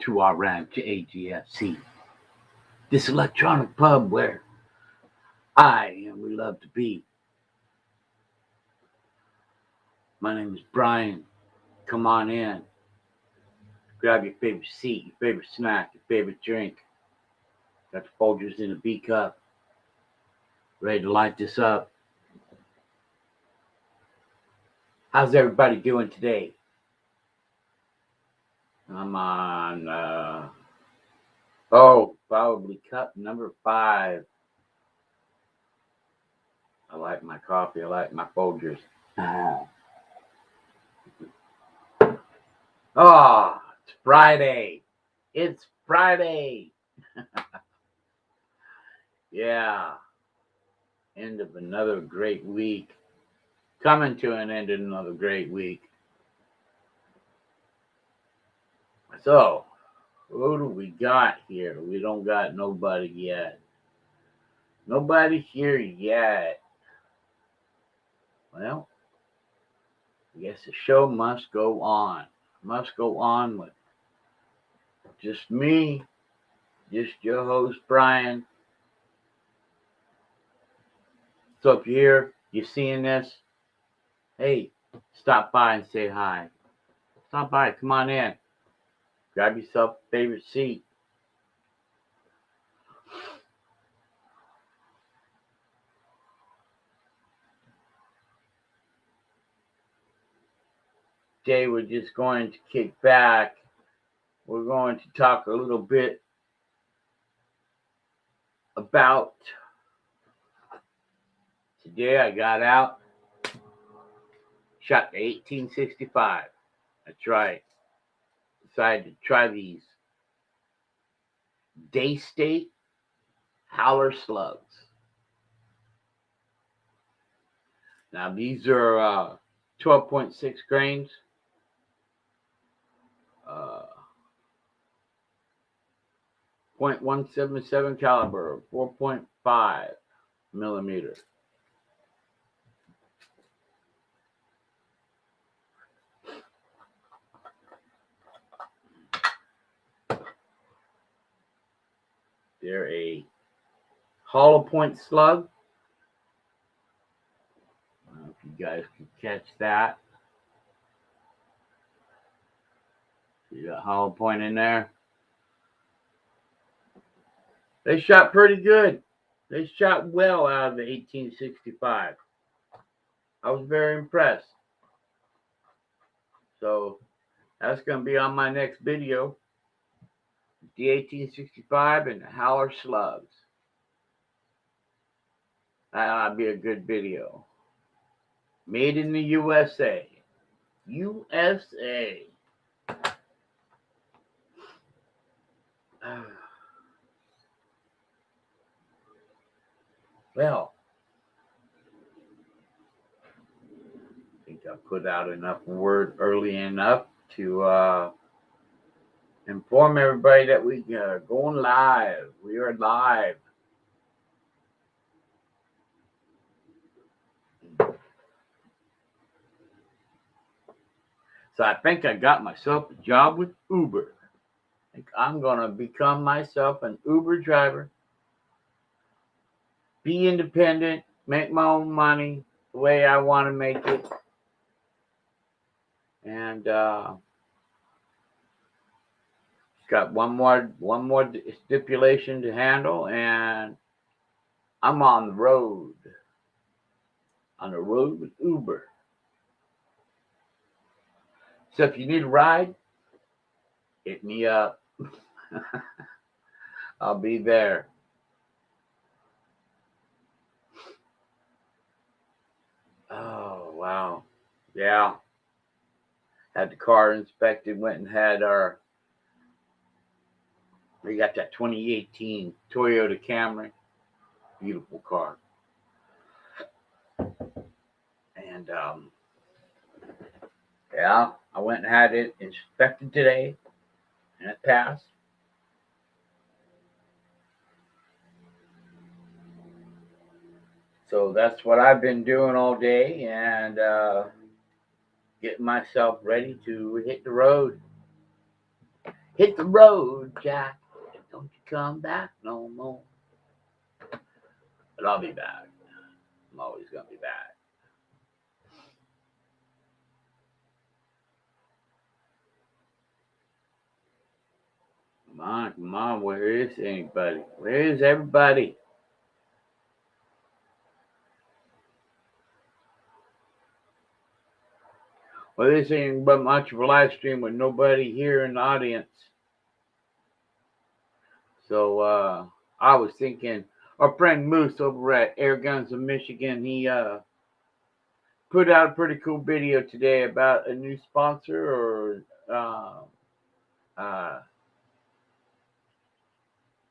to our ranch, A.G.F.C. This electronic pub where I and we love to be. My name is Brian. Come on in. Grab your favorite seat, your favorite snack, your favorite drink. Got the Folgers in a B cup. Ready to light this up. How's everybody doing today? I'm on, probably cup number 5. I like my coffee. I like my Folgers. Oh, it's Friday. It's Friday. Yeah. End of another great week. Coming to an end of another great week. So, who do we got here? We don't got nobody yet. Nobody here yet. Well, I guess the show must go on. Must go on with just me, just your host, Brian. So if you're here, you're seeing this, hey, stop by and say hi. Stop by, come on in. Grab yourself a favorite seat. Today we're just going to kick back. We're going to talk a little bit about today I got out, shot the 1865. That's right. Decided to try these Day-State Howler slugs. Now these are 12.6 grains. 0.177 caliber, 4.5 millimeter. They're a hollow point slug. I don't know if you guys can catch that. See that hollow point in there? They shot pretty good. They shot well out of the 1865. I was very impressed. So that's going to be on my next video. The 1865 and the Howler slugs. That'll be a good video. Made in the USA. USA. Well, I think I put out enough word early enough to inform everybody that we are going live. We are live. So I think I got myself a job with Uber. I think I'm going to become myself an Uber driver. Be independent. Make my own money the way I want to make it. And got one more stipulation to handle, and I'm on the road. On the road with Uber. So if you need a ride, hit me up. I'll be there. Oh, wow. Yeah. Had the car inspected, went and had we got that 2018 Toyota Camry. Beautiful car. And, yeah, I went and had it inspected today, and it passed. So that's what I've been doing all day, and getting myself ready to hit the road. Hit the road, Jack. Don't you come back no more. But I'll be back. I'm always going to be back. Come on, where is anybody? Where is everybody? Well, this ain't but much of a live stream with nobody here in the audience. So I was thinking, our friend Moose over at Air Guns of Michigan, he put out a pretty cool video today about a new sponsor or uh,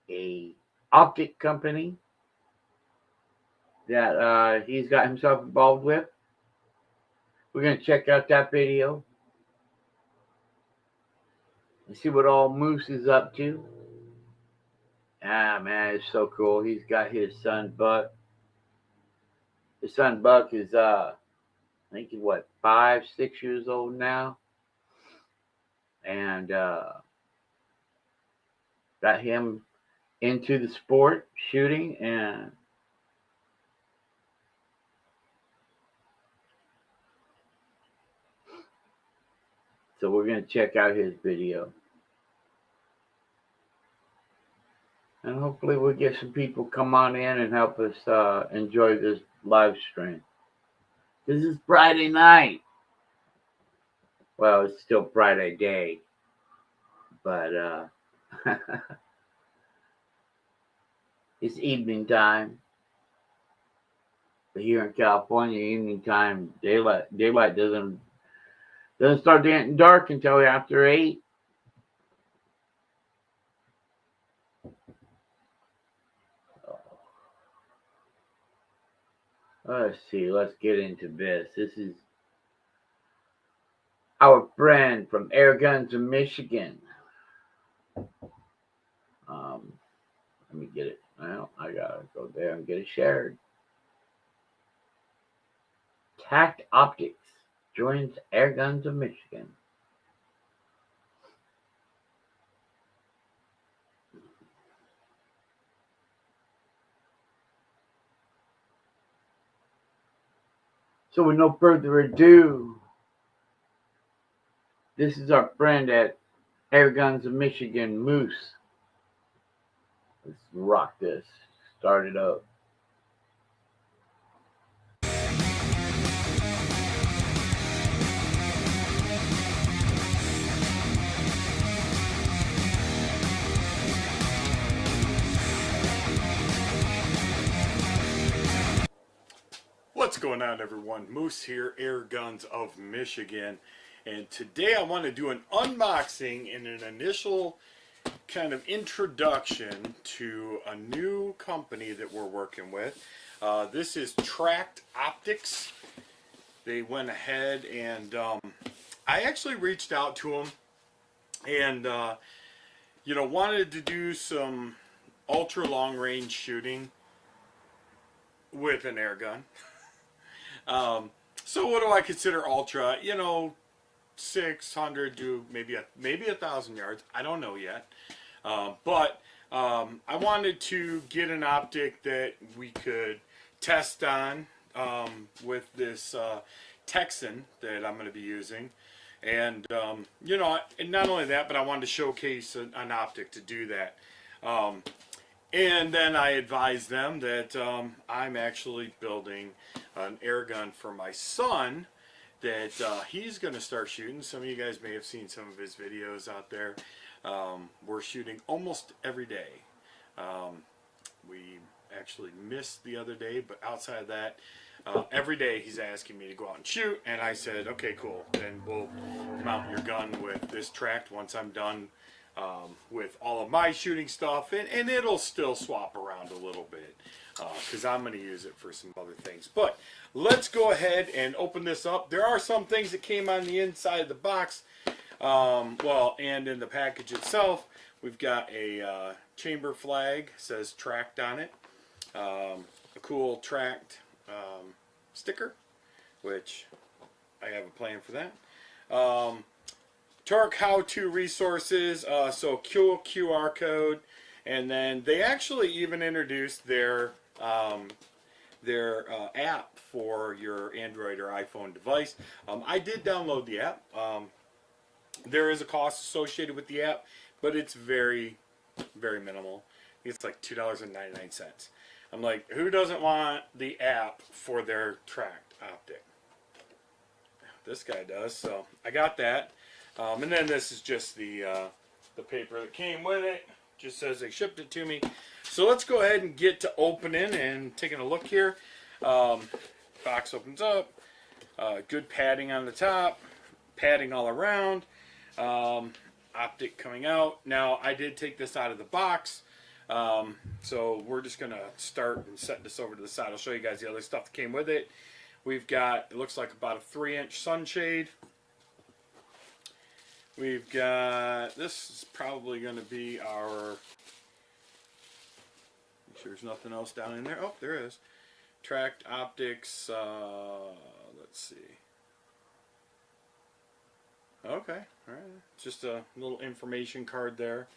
a optic company that he's got himself involved with. We're going to check out that video and see what all Moose is up to. Ah, man, it's so cool. He's got his son, Buck. His son, Buck, is, I think he's, 5, 6 years old now. And got him into the sport, shooting, and so we're going to check out his video. And hopefully we'll get some people come on in and help us enjoy this live stream. This is Friday night. Well, it's still Friday day. But it's evening time. But here in California, evening time, daylight doesn't start getting dark until after 8. Let's see. Let's get into this. This is our friend from Air Guns of Michigan. Let me get it. Well, I gotta go there and get it shared. Tact Optics joins Air Guns of Michigan. So with no further ado, this is our friend at Air Guns of Michigan, Moose. Let's rock this. Start it up. What's going on, everyone? Moose here, Air Guns of Michigan, and today I want to do an unboxing and an initial kind of introduction to a new company that we're working with. This is Tact Optics. They went ahead and I actually reached out to them and wanted to do some ultra long range shooting with an air gun. So what do I consider ultra? 600 to maybe 1,000 yards. I don't know yet. But I wanted to get an optic that we could test on with this Texan that I'm going to be using. And, and not only that, but I wanted to showcase an optic to do that. And then I advised them that I'm actually building an air gun for my son that he's going to start shooting. Some of you guys may have seen some of his videos out there. We're shooting almost every day. We actually missed the other day, but outside of that, every day he's asking me to go out and shoot. And I said, okay, cool. Then we'll mount your gun with this Tact once I'm done with all of my shooting stuff, and it'll still swap around a little bit because I'm going to use it for some other things. But let's go ahead and open this up. There are some things that came on the inside of the box, and in the package itself. We've got a chamber flag, says Tact on it, a cool Tact sticker, which I have a plan for that. torque how-to resources, so QR code, and then they actually even introduced their app for your Android or iPhone device. I did download the app. There is a cost associated with the app, but it's very, very minimal. It's like $2.99. I'm like, who doesn't want the app for their tracked optic? This guy does, so I got that. And then this is just the paper that came with it. Just says they shipped it to me. So let's go ahead and get to opening and taking a look here. Box opens up. Good padding on the top. Padding all around. Optic coming out. Now I did take this out of the box. So we're just going to start and set this over to the side. I'll show you guys the other stuff that came with it. We've got, it looks like about a 3-inch sunshade. We've got, this is probably going to be our, make sure there's nothing else down in there. Oh, there is. Tracked optics, let's see. Okay, all right. Just a little information card there.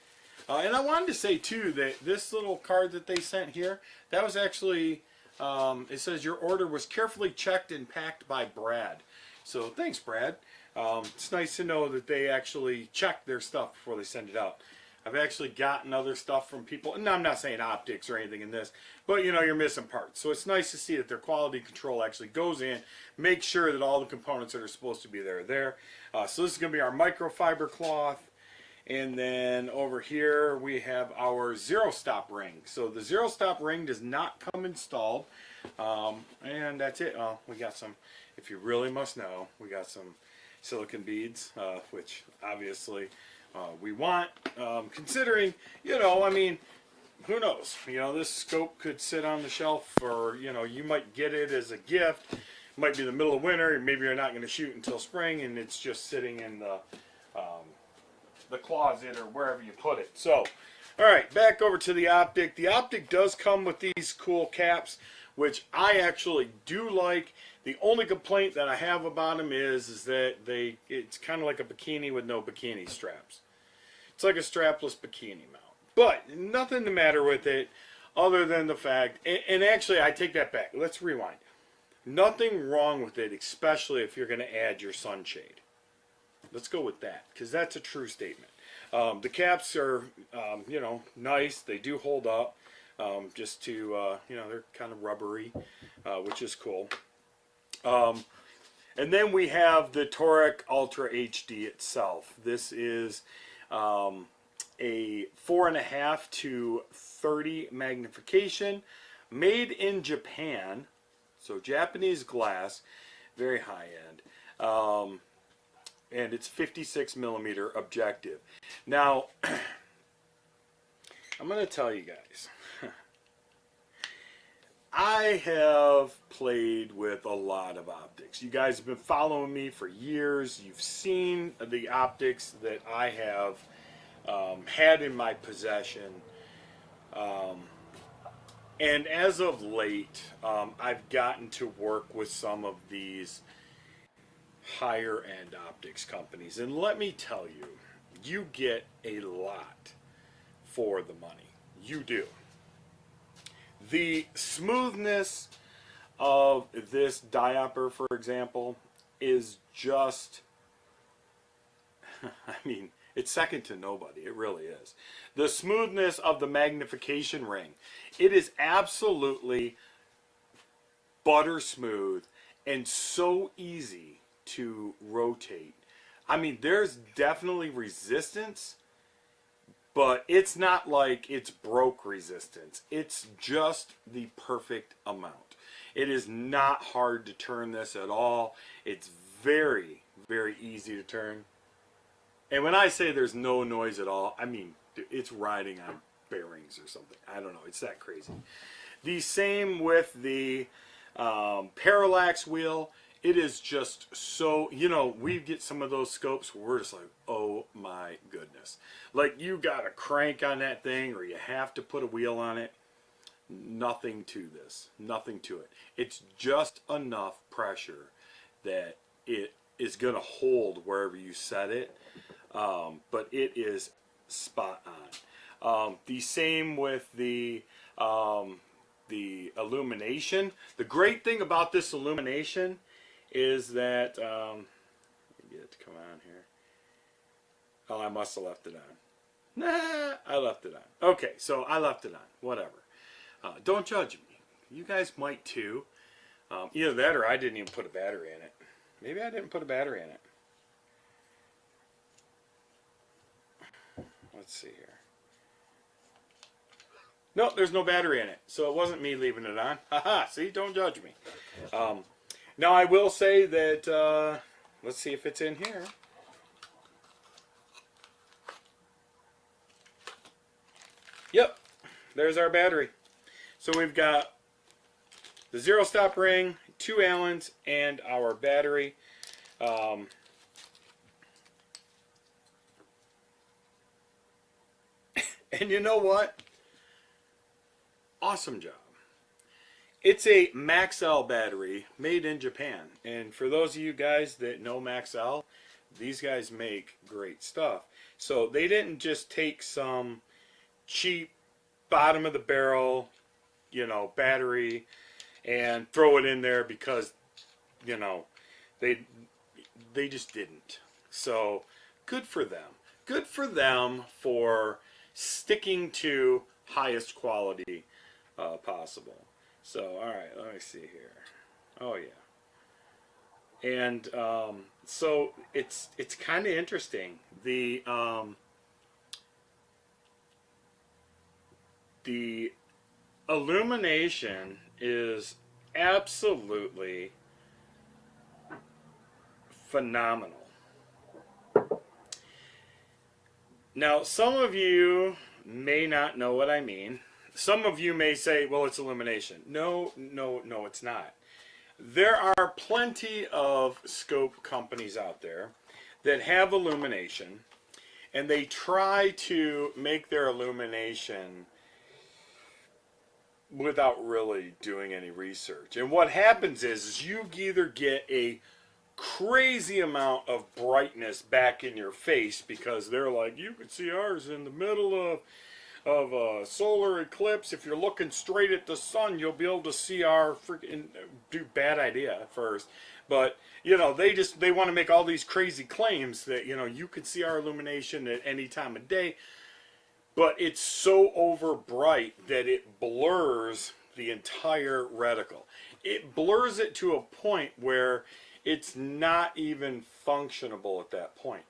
And I wanted to say too that this little card that they sent here, that was actually, it says your order was carefully checked and packed by Brad. So thanks, Brad. It's nice to know that they actually check their stuff before they send it out. I've actually gotten other stuff from people, and I'm not saying optics or anything in this, but you know, you're missing parts. So it's nice to see that their quality control actually goes in, make sure that all the components that are supposed to be there are there. So this is going to be our microfiber cloth. And then over here we have our zero stop ring. So the zero stop ring does not come installed. And that's it. We got some, if you really must know, we got some silicon beads, which obviously we want. Considering, you know, I mean, who knows? You know, this scope could sit on the shelf, or, you know, you might get it as a gift. It might be the middle of winter, and maybe you're not going to shoot until spring, and it's just sitting in the closet or wherever you put it. So, all right, back over to the optic. The optic does come with these cool caps, which I actually do like. The only complaint that I have about them is that it's kind of like a bikini with no bikini straps. It's like a strapless bikini mount. But nothing the matter with it other than the fact, and actually I take that back. Let's rewind. Nothing wrong with it, especially if you're going to add your sunshade. Let's go with that, because that's a true statement. The caps are, you know, nice. They do hold up. Just to, you know, they're kind of rubbery, which is cool. And then we have the Toric Ultra HD itself. This is a 4.5 to 30 magnification, made in Japan. So Japanese glass, very high end. And it's 56 millimeter objective. Now, I'm going to tell you guys, I have played with a lot of optics. You guys have been following me for years. You've seen the optics that I have had in my possession. And as of late, I've gotten to work with some of these higher end optics companies, and let me tell you, you get a lot for the money. You do. The smoothness of this diopter, for example, is just, I mean, it's second to nobody. It really is. The smoothness of the magnification ring, it is absolutely butter smooth and so easy to rotate. I mean, there's definitely resistance, but it's not like it's broke resistance. It's just the perfect amount. It is not hard to turn this at all. It's very, very easy to turn. And when I say there's no noise at all, I mean, it's riding on bearings or something. I don't know. It's that crazy. The same with the parallax wheel. It is just so, you know, we get some of those scopes where we're just like, oh my goodness. Like, you got a crank on that thing, or you have to put a wheel on it. Nothing to this. Nothing to it. It's just enough pressure that it is going to hold wherever you set it. but it is spot on. The same with the illumination. The great thing about this illumination is that let me get it to come on here. Oh, I must have left it on. Nah, I left it on. Okay, so I left it on. Whatever. Don't judge me. You guys might too. Either that or I didn't even put a battery in it. Maybe I didn't put a battery in it. Let's see here. No, there's no battery in it. So it wasn't me leaving it on. Haha, see, don't judge me. Now I will say that, let's see if it's in here. Yep, there's our battery. So we've got the zero stop ring, 2 Allens, and our battery. And you know what? Awesome job. It's a Maxell battery made in Japan. And for those of you guys that know Maxell, these guys make great stuff. So they didn't just take some cheap bottom of the barrel, you know, battery and throw it in there because, you know, they just didn't. So good for them. Good for them for sticking to highest quality possible. So all right, let me see here. Oh yeah. And so it's kind of interesting. The illumination is absolutely phenomenal. Now, some of you may not know what I mean. Some of you may say, well, it's illumination. No, it's not. There are plenty of scope companies out there that have illumination, and they try to make their illumination without really doing any research. And what happens is you either get a crazy amount of brightness back in your face because they're like, you can see ours in the middle of a solar eclipse. If you're looking straight at the sun, you'll be able to see our freaking bad idea at first. But, you know, they want to make all these crazy claims that, you know, you can see our illumination at any time of day. But it's so over bright that it blurs the entire reticle. It blurs it to a point where it's not even functionable at that point.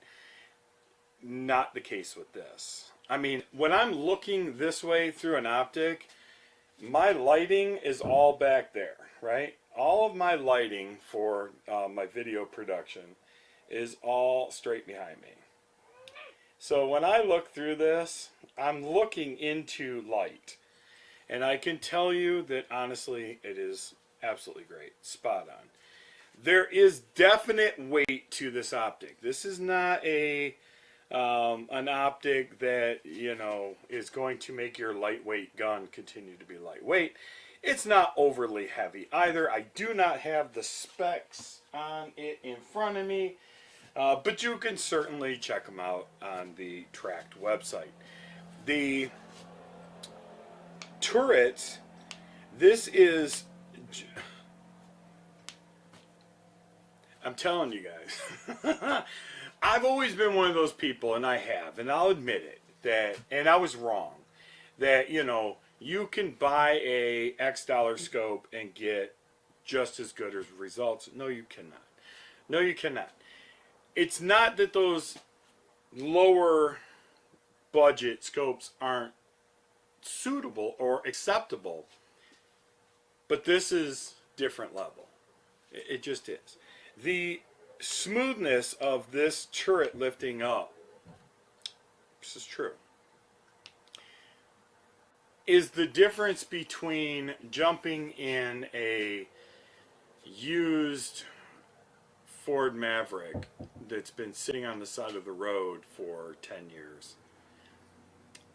Not the case with this. I mean, when I'm looking this way through an optic, my lighting is all back there, right? All of my lighting for my video production is all straight behind me. So when I look through this, I'm looking into light. And I can tell you that honestly, it is absolutely great. Spot on. There is definite weight to this optic. This is not an optic that, you know, is going to make your lightweight gun continue to be lightweight. It's not overly heavy either. I do not have the specs on it in front of me, but you can certainly check them out on the Tract website. The turret, this is, I'm telling you guys, I've always been one of those people, and I have, and I'll admit it, that, and I was wrong, that, you know, you can buy a X dollar scope and get just as good as results. No, you cannot. No, you cannot. It's not that those lower budget scopes aren't suitable or acceptable, but this is different level. It just is. The smoothness of this turret lifting up, this is true, is the difference between jumping in a used Ford Maverick that's been sitting on the side of the road for 10 years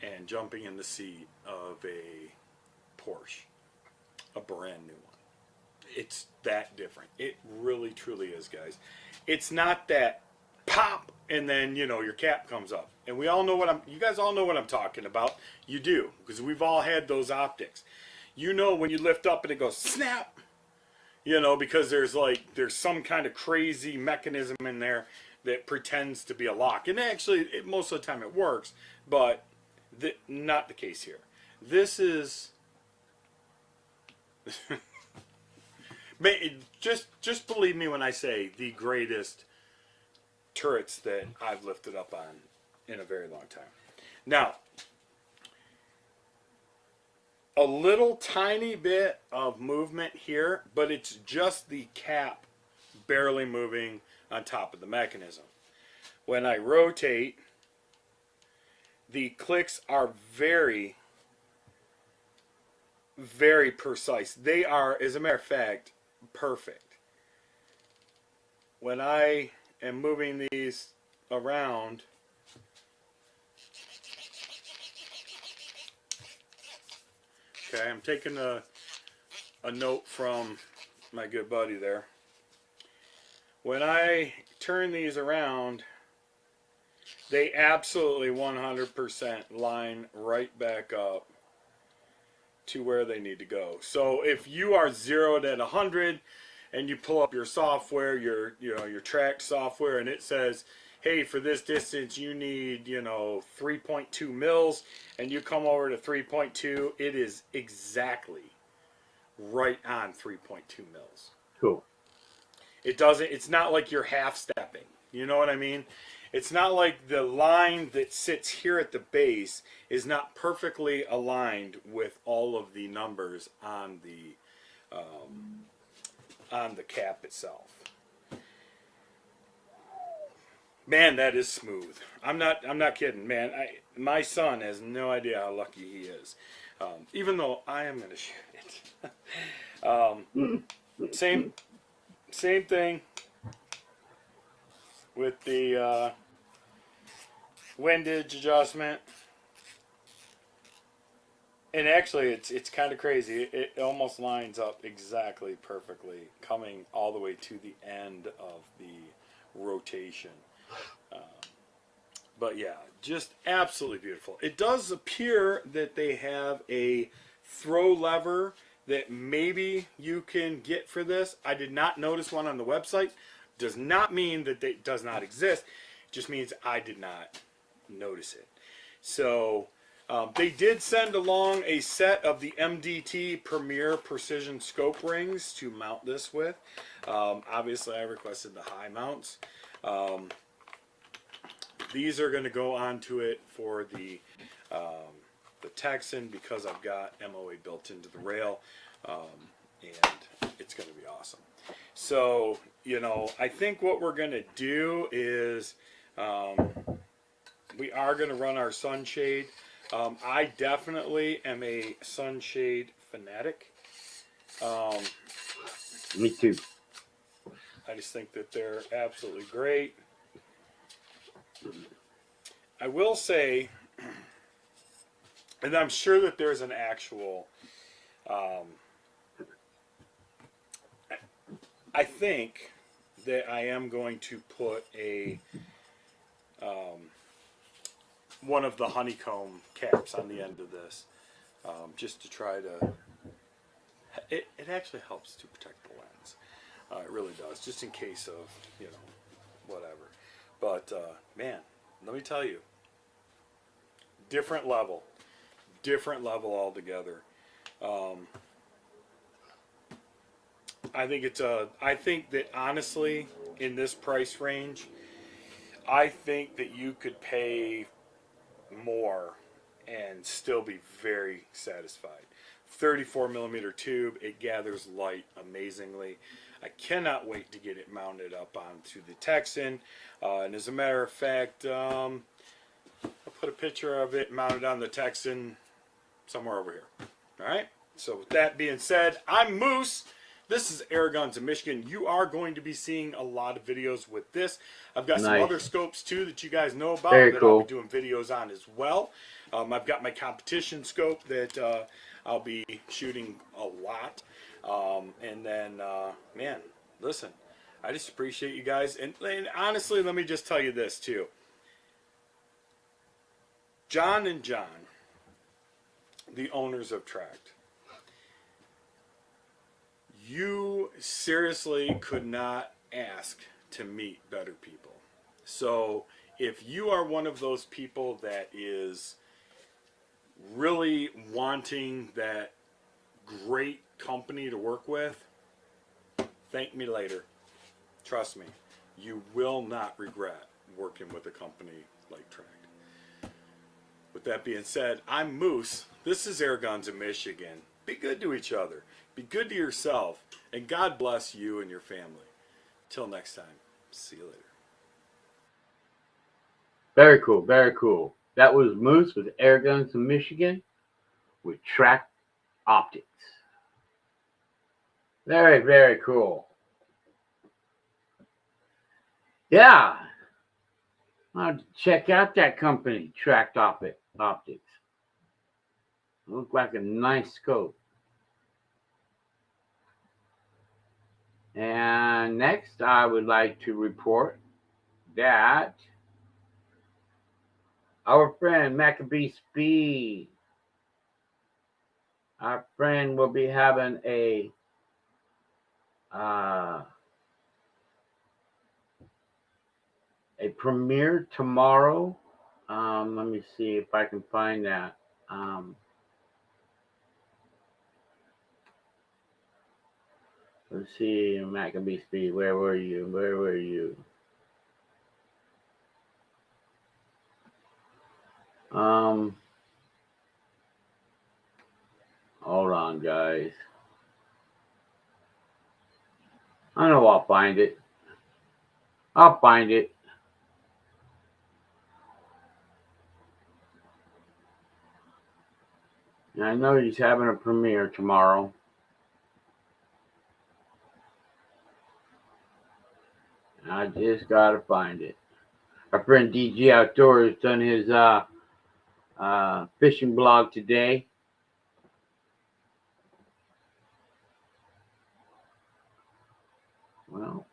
and jumping in the seat of a Porsche, a brand new one. It's that different. It really truly is, guys. It's not that pop, and then, you know, your cap comes up. And we all know you guys all know what I'm talking about. You do, because we've all had those optics. You know when you lift up and it goes snap, you know, because there's some kind of crazy mechanism in there that pretends to be a lock. And actually, most of the time it works, but not the case here. This is... just believe me when I say the greatest turrets that I've lifted up on in a very long time. Now, a little tiny bit of movement here, but it's just the cap barely moving on top of the mechanism. When I rotate, the clicks are very, very precise. They are, as a matter of fact, perfect. When I am moving these around, okay, I'm taking a note from my good buddy there. When I turn these around, they absolutely 100% line right back up to where they need to go. So if you are zeroed at 100 and you pull up your software, your track software, and it says, hey, for this distance you need 3.2 mils, and you come over to 3.2, it is exactly right on 3.2 mils. Cool. It's not like you're half stepping. You know what I mean? It's not like the line that sits here at the base is not perfectly aligned with all of the numbers on the cap itself. Man, that is smooth. I'm not kidding, man. My son has no idea how lucky he is. Even though I am going to shoot it. Same thing with the windage adjustment. And actually, it's kind of crazy. It almost lines up exactly perfectly, coming all the way to the end of the rotation. But yeah, just absolutely beautiful. It does appear that they have a throw lever that maybe you can get for this. I did not notice one on the website. Does not mean that it does not exist. It just means I did not notice it. So they did send along a set of the MDT Premier Precision Scope Rings to mount this with. Obviously, I requested the high mounts. These are going to go onto it for the Texan because I've got MOA built into the rail, and it's going to be awesome. So, I think what we're going to do is we are going to run our sunshade. I definitely am a sunshade fanatic. Me too. I just think that they're absolutely great. I will say, and I'm sure that there's an actual, I think that I am going to put one of the honeycomb caps on the end of this, just to try to, it actually helps to protect the lens. It really does, just in case of, whatever. But, man, let me tell you, different level altogether. I think that honestly, in this price range, I think that you could pay more and still be very satisfied. 34 millimeter tube, it gathers light amazingly. I cannot wait to get it mounted up onto the Texan. And as a matter of fact, I'll put a picture of it mounted on the Texan somewhere over here. All right. So with that being said, I'm Moose. This is Air Guns in Michigan. You are going to be seeing a lot of videos with this. I've got some other scopes too that you guys know about that I'll be doing videos on as well. I've got my competition scope that I'll be shooting a lot. And then, man, listen, I just appreciate you guys. And honestly, let me just tell you this too. John and John, the owners of Tract, you seriously could not ask to meet better people. So if you are one of those people that is really wanting that great company to work with, thank me later. Trust me, you will not regret working with a company like Tract. With that being said, I'm Moose. This is Air Guns in Michigan. Be good to each other. Be good to yourself. And God bless you and your family. Till next time, see you later. Very cool. Very cool. That was Moose with Air Guns in Michigan with Tract Optics. Very, very cool. Yeah. I'll check out that company, Tract Optics. Look like a nice scope. And next, I would like to report that our friend Maccabee Speed, our friend will be having a premiere tomorrow. Let me see if I can find that. Let's see, Maccabee Speed. Where were you? Where were you? Hold on, guys. I know I'll find it. I'll find it. And I know he's having a premiere tomorrow. I just gotta find it. Our friend DG Outdoors done his fishing blog today. Well,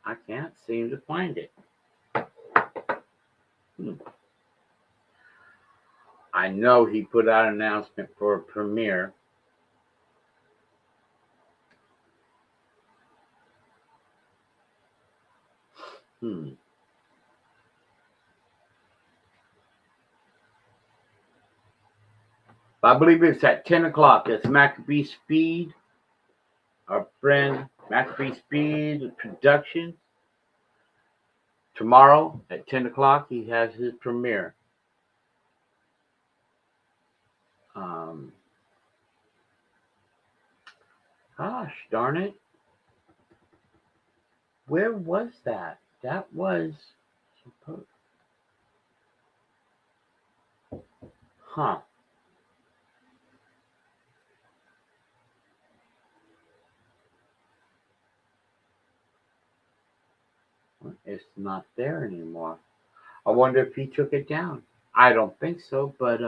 I can't seem to find it. I know he put out an announcement for a premiere. I believe it's at 10 o'clock. That's Maccabee Speed. Our friend Maccabee Speed Productions. Tomorrow at 10 o'clock, he has his premiere. Gosh darn it. Where was that? That was supposed. Huh. It's not there anymore. I wonder if he took it down. I don't think so, but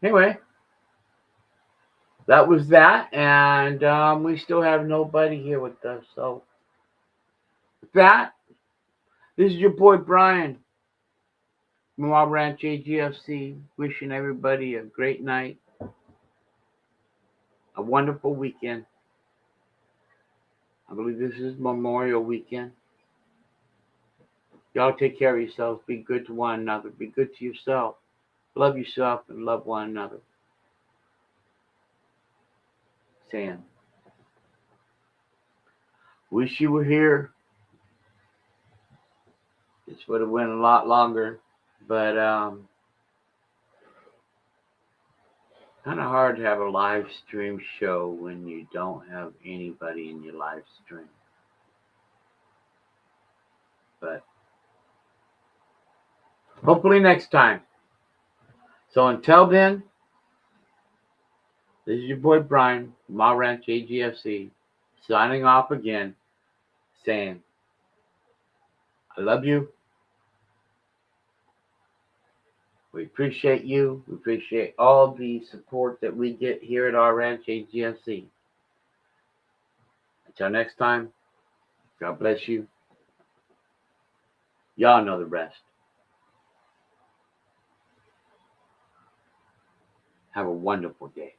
anyway, that was that, and we still have nobody here with us. So with that, this is your boy Brian from Wild Ranch A.G.F.C. wishing everybody a great night, a wonderful weekend. I believe this is Memorial Weekend. Y'all take care of yourselves. Be good to one another. Be good to yourself. Love yourself and love one another. Saying, wish you were here. This would have went a lot longer, but kind of hard to have a live stream show when you don't have anybody in your live stream. But hopefully next time. So until then, this is your boy Brian, Ma Ranch A.G.F.C, signing off again, saying, I love you. We appreciate you. We appreciate all the support that we get here at our ranch, A.G.F.C. Until next time, God bless you. Y'all know the rest. Have a wonderful day.